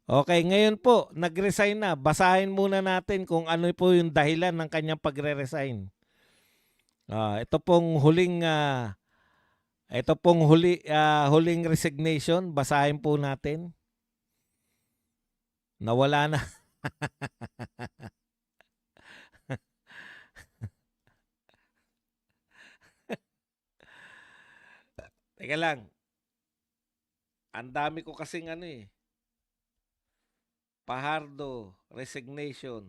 Okay, ngayon po, nag-resign na. Basahin muna natin kung ano po yung dahilan ng kanyang pagre-resign. Ito pong huling resignation, basahin po natin. Nawala na. Teka lang. Ang dami ko kasing ano eh. Pahardo, resignation.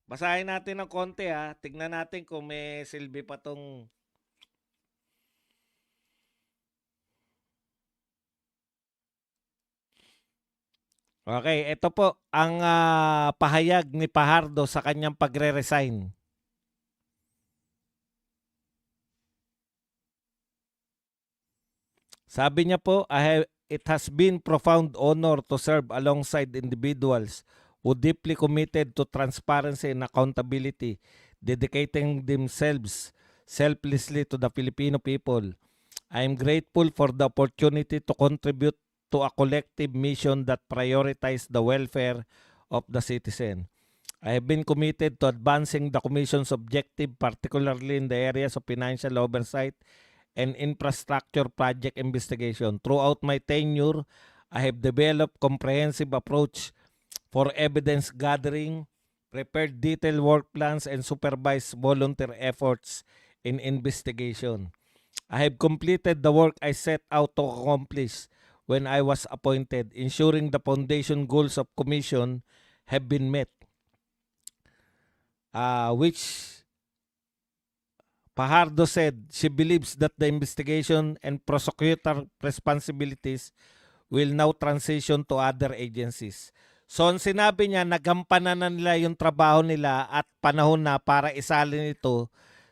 Basahin natin ng konti ha. Tignan natin kung may silbi pa tong. Okay, ito po ang pahayag ni Pahardo sa kanyang pagre-resign. Sabi niya po, it has been profound honor to serve alongside individuals who deeply committed to transparency and accountability, dedicating themselves selflessly to the Filipino people. I am grateful for the opportunity to contribute to a collective mission that prioritizes the welfare of the citizen. I have been committed to advancing the Commission's objective, particularly in the areas of financial oversight and infrastructure project investigation. Throughout my tenure, I have developed comprehensive approach for evidence gathering, prepared detailed work plans, and supervised volunteer efforts in investigation. I have completed the work I set out to accomplish when I was appointed, ensuring the foundation goals of commission have been met, which Pajardo said she believes that the investigation and prosecutor responsibilities will now transition to other agencies. So, ang sinabi niya, nagampanan na nila yung trabaho nila at panahon na para isalin ito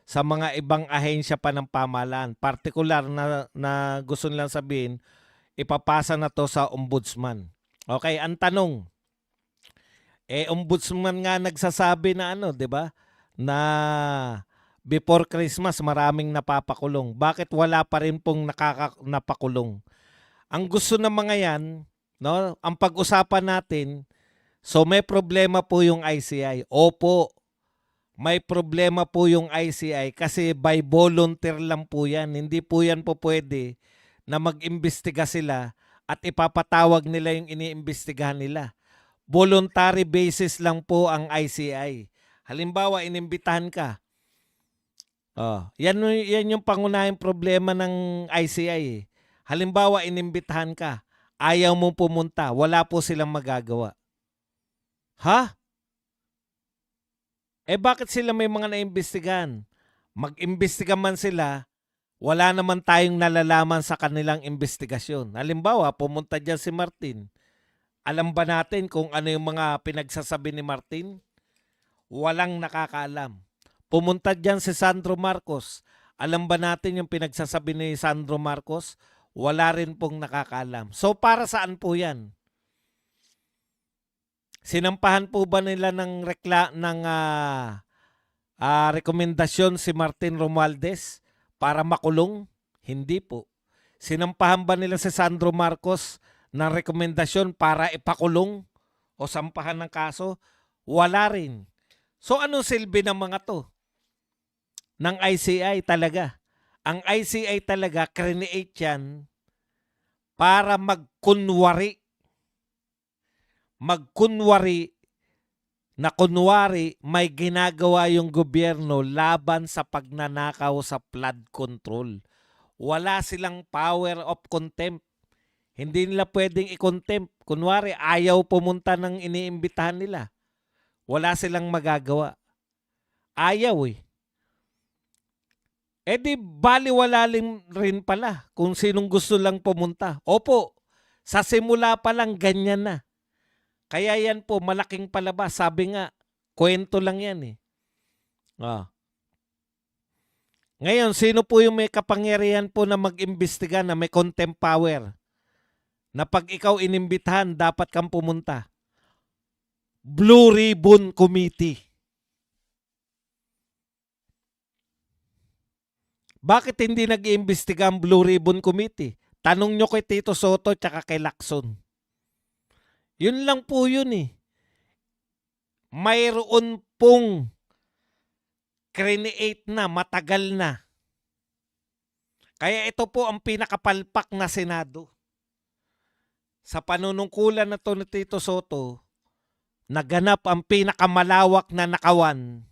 sa mga ibang ahensya pa ng pamahalaan. Partikular na gusto nilang sabihin, ipapasa na to sa ombudsman. Okay, ang tanong, ombudsman nga nagsasabi na ano, 'di ba? Na before Christmas maraming napapakulong. Bakit wala pa rin pong napakulong? Ang gusto ng mga 'yan, no? Ang pag-usapan natin, so may problema po yung ICI. Opo, may problema po yung ICI kasi by volunteer lang po 'yan. Hindi po 'yan po pwede na mag-imbestiga sila at ipapatawag nila yung iniimbestigahan nila. Voluntary basis lang po ang ICI. Halimbawa, inimbitahan ka. Yan yung pangunahing problema ng ICI. Halimbawa, inimbitahan ka. Ayaw mo pumunta. Wala po silang magagawa. Ha? Bakit sila may mga naimbestigahan? Mag-imbestiga man sila, wala naman tayong nalalaman sa kanilang investigasyon. Halimbawa, pumunta dyan si Martin. Alam ba natin kung ano yung mga pinagsasabi ni Martin? Walang nakakaalam. Pumunta dyan si Sandro Marcos. Alam ba natin yung pinagsasabi ni Sandro Marcos? Wala rin pong nakakaalam. So para saan po yan? Sinampahan po ba nila ng rekomendasyon si Martin Romualdez para makulong? Hindi po. Sinampahan ba nila si Sandro Marcos ng rekomendasyon para ipakulong o sampahan ng kaso? Wala rin. So anong silbi ng mga to? Ng ICI talaga. Ang ICI talaga, create yan para magkunwari. Magkunwari na kunwari may ginagawa yung gobyerno laban sa pagnanakaw sa flood control. Wala silang power of contempt. Hindi nila pwedeng i-contempt. Kunwari, ayaw pumunta ng iniimbitahan nila. Wala silang magagawa. Ayaw eh. Di baliwala rin pala kung sinong gusto lang pumunta. Opo, sa simula pa lang ganyan na. Kaya yan po, malaking palabas. Sabi nga, kwento lang yan eh. Ngayon, sino po yung may kapangyarihan po na mag-imbestiga na may contempt power? Na pag ikaw inimbitahan, dapat kang pumunta. Blue Ribbon Committee. Bakit hindi nag-iimbestiga ang Blue Ribbon Committee? Tanong nyo kay Tito Soto tsaka kay Lacson. Yun lang po yun eh. Mayroon pong create na, matagal na. Kaya ito po ang pinakapalpak na Senado. Sa panunungkulan na to ni Tito Soto, naganap ang pinakamalawak na nakawan.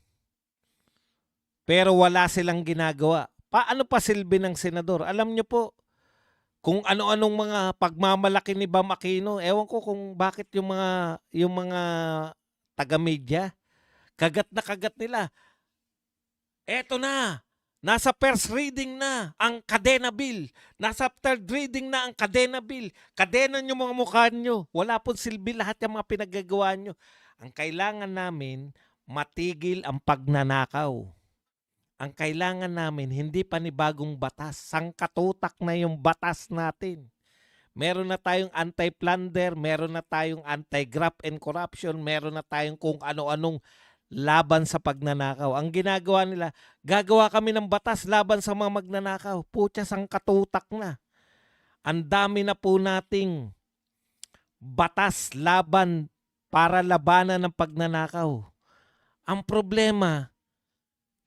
Pero wala silang ginagawa. Paano pa silbi ng senador? Alam nyo po, kung ano-anong mga pagmamalaki ni Bam Aquino, ewan ko kung bakit yung mga taga-media, kagat na kagat nila. Eto na, nasa first reading na ang Kadena Bill. Nasa third reading na ang Kadena Bill. Kadena nyo mga mukha nyo. Wala pong silbi lahat yung mga pinagagawa nyo. Ang kailangan namin, matigil ang pagnanakaw. Ang kailangan namin, hindi panibagong batas. Sangkatutak na yung batas natin. Meron na tayong anti-plunder, meron na tayong anti-graft and corruption, meron na tayong kung ano-anong laban sa pagnanakaw. Ang ginagawa nila, gagawa kami ng batas laban sa mga magnanakaw. Putya, sangkatutak na. Ang dami na po nating batas laban para labanan ng pagnanakaw. Ang problema,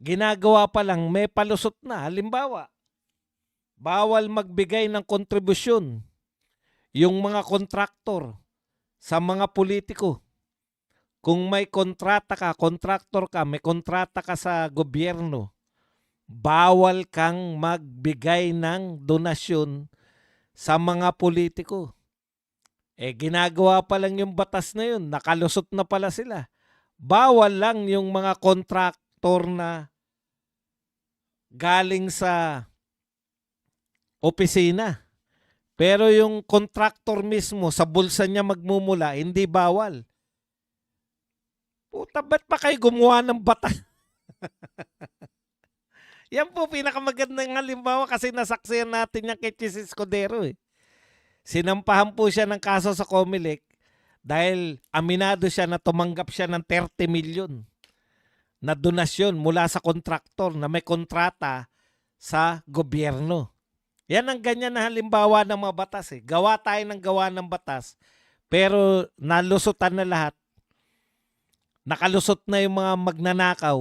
ginagawa pa lang, may palusot na. Halimbawa, bawal magbigay ng kontribusyon yung mga kontraktor sa mga politiko. Kung may kontrata ka, kontraktor ka, may kontrata ka sa gobyerno, bawal kang magbigay ng donasyon sa mga politiko. Ginagawa pa lang yung batas na yun, nakalusot na pala sila. Bawal lang yung mga kontraktor na galing sa opisina. Pero yung kontraktor mismo, sa bulsa niya magmumula, hindi bawal. Puta, ba't pa kayo gumawa ng batas? Yan po pinakamagandang halimbawa kasi nasaksihan natin yung kay Chis Escudero eh. Sinampahan po siya ng kaso sa Comelec dahil aminado siya na tumanggap siya ng 30 million na donasyon mula sa kontraktor na may kontrata sa gobyerno. Yan ang ganyan na halimbawa ng mga batas eh. Gawa tayo ng gawa ng batas pero nalusutan na lahat. Nakalusot na yung mga magnanakaw.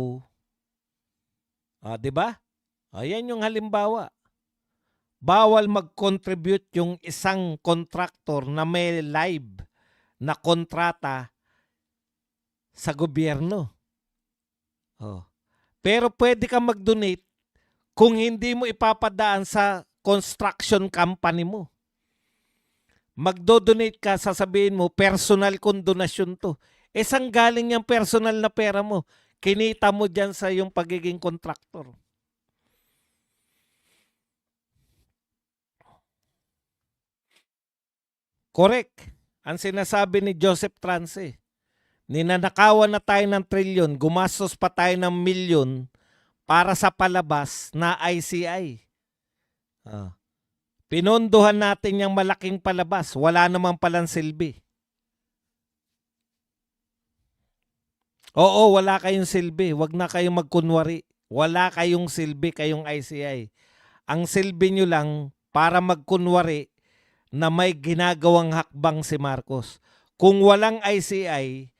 Di ba? Yan yung halimbawa. Bawal mag-contribute yung isang kontraktor na may live na kontrata sa gobyerno. Pero pwede ka mag-donate kung hindi mo ipapadaan sa construction company mo. Magdo-donate ka, sasabihin mo, personal kong donasyon to. Saan galing yung personal na pera mo? Kinita mo dyan sa yung pagiging kontraktor. Correct. Ang sinasabi ni Joseph Trance, ninanakawan na tayo ng trilyon, gumastos pa tayo ng milyon para sa palabas na ICI. Pinondohan natin yung malaking palabas. Wala namang palang silbi. Oo, wala kayong silbi. Huwag na kayong magkunwari. Wala kayong silbi, kayong ICI. Ang silbi nyo lang para magkunwari na may ginagawang hakbang si Marcos. Kung walang ICI,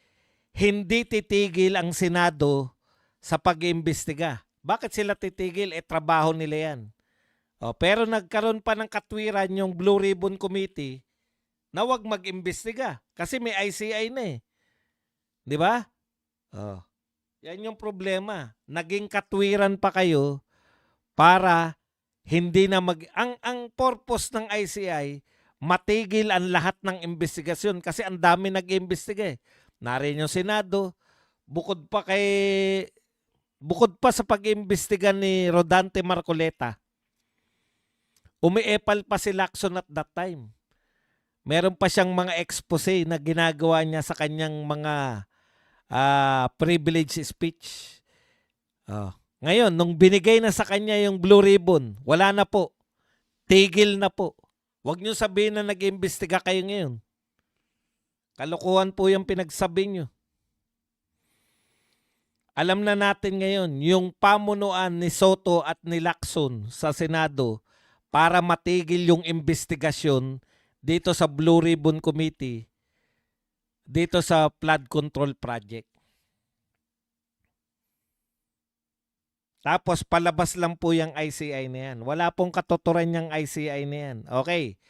hindi titigil ang Senado sa pag-iimbestiga. Bakit sila titigil? Trabaho nila yan. Pero nagkaroon pa ng katwiran yung Blue Ribbon Committee na wag mag-imbestiga kasi may ICI na eh. Di ba? Yan yung problema. Naging katwiran pa kayo para hindi na ang purpose ng ICI, matigil ang lahat ng investigasyon kasi ang dami nag-iimbestiga eh. Nariyan yung Senado, bukod pa sa pag-iimbestiga ni Rodante Marcoleta, umiepal pa si Lacson at that time. Meron pa siyang mga expose na ginagawa niya sa kanyang mga privilege speech. Ngayon, nung binigay na sa kanya yung Blue Ribbon, wala na po. Tigil na po. Huwag niyo sabihin na nag-iimbestiga kayo ngayon. Kalokohan po yung pinagsabi niyo. Alam na natin ngayon, yung pamunuan ni Soto at ni Lacson sa Senado para matigil yung investigasyon dito sa Blue Ribbon Committee, dito sa flood control project. Tapos palabas lang po yung ICI na yan. Wala pong katuturan yung ICI na yan. Okay.